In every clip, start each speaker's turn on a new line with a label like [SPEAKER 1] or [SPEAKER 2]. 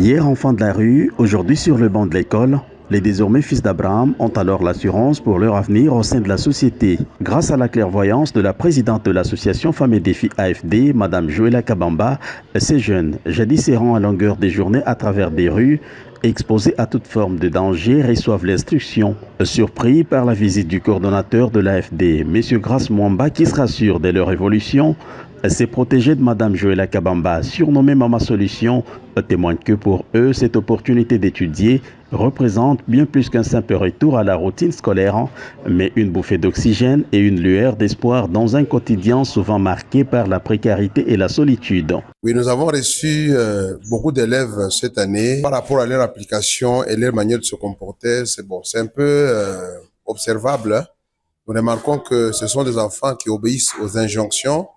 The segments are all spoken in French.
[SPEAKER 1] Hier enfants de la rue, aujourd'hui sur le banc de l'école, les désormais fils d'Abraham ont alors l'assurance pour leur avenir au sein de la société. Grâce à la clairvoyance de la présidente de l'association Femmes et Défis AFD, Madame Joëlla Kabamba, ces jeunes, jadis errant à longueur des journées à travers des rues, exposés à toute forme de danger, reçoivent l'instruction. Surpris par la visite du coordonnateur de l'AFD, M. Grace Mwamba, qui se rassure dès leur évolution, ces protégés de Madame Joëlla Kabamba, surnommée Mama Solution, témoignent que pour eux, cette opportunité d'étudier représente bien plus qu'un simple retour à la routine scolaire, mais une bouffée d'oxygène et une lueur d'espoir dans un quotidien souvent marqué par la précarité et la solitude.
[SPEAKER 2] Oui, nous avons reçu beaucoup d'élèves cette année. Par rapport à leur application et leur manière de se comporter, c'est un peu observable. Nous remarquons que ce sont des enfants qui obéissent aux injonctions.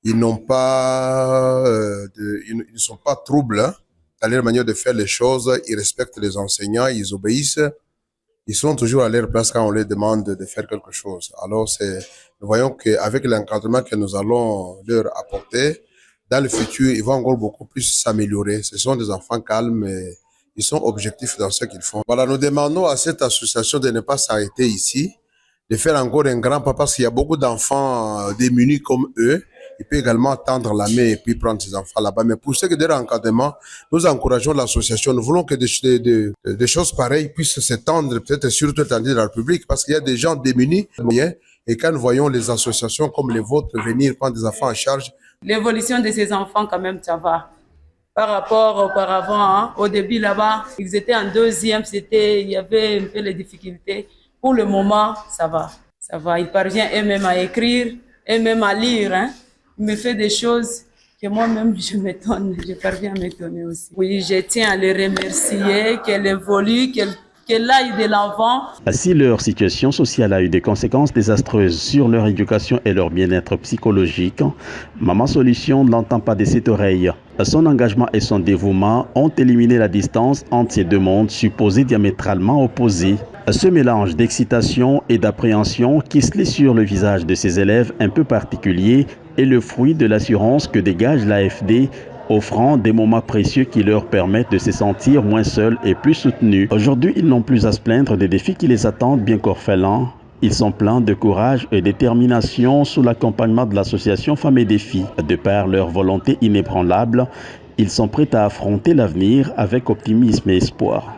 [SPEAKER 2] Ils n'ont pas, ils ne sont pas troubles dans leur manière de faire les choses. Ils respectent les enseignants, ils obéissent. Ils sont toujours à leur place quand on leur demande de faire quelque chose. Alors, nous voyons qu'avec l'encadrement que nous allons leur apporter, dans le futur, ils vont encore beaucoup plus s'améliorer. Ce sont des enfants calmes et ils sont objectifs dans ce qu'ils font. Voilà, nous demandons à cette association de ne pas s'arrêter ici, de faire encore un grand pas parce qu'il y a beaucoup d'enfants démunis comme eux. Il peut également tendre la main et puis prendre ses enfants là-bas. Mais pour ce qui est de l'encadrement, nous encourageons l'association. Nous voulons que des choses pareilles puissent s'étendre, peut-être sur toute l'étendue de la République, parce qu'il y a des gens démunis. Et quand nous voyons les associations comme les vôtres venir prendre des enfants en charge,
[SPEAKER 3] l'évolution de ces enfants, quand même, ça va. Par rapport auparavant, au début là-bas, ils étaient en deuxième, il y avait un peu les difficultés. Pour le moment, ça va. Ça va. Ils parviennent eux-mêmes à écrire, eux-mêmes à lire. Il me fait des choses que moi-même, je m'étonne. Je parviens à m'étonner aussi. Oui, je tiens à les remercier, qu'elle évolue, qu'elle aille de l'avant.
[SPEAKER 1] Si leur situation sociale a eu des conséquences désastreuses sur leur éducation et leur bien-être psychologique, Maman Solution ne l'entend pas de cette oreille. Son engagement et son dévouement ont éliminé la distance entre ces deux mondes supposés diamétralement opposés. Ce mélange d'excitation et d'appréhension qui se lit sur le visage de ces élèves un peu particuliers est le fruit de l'assurance que dégage l'AFD, offrant des moments précieux qui leur permettent de se sentir moins seuls et plus soutenus. Aujourd'hui, ils n'ont plus à se plaindre des défis qui les attendent bien qu'orphelins. Ils sont pleins de courage et de détermination sous l'accompagnement de l'association Femmes et Défis. De par leur volonté inébranlable, ils sont prêts à affronter l'avenir avec optimisme et espoir.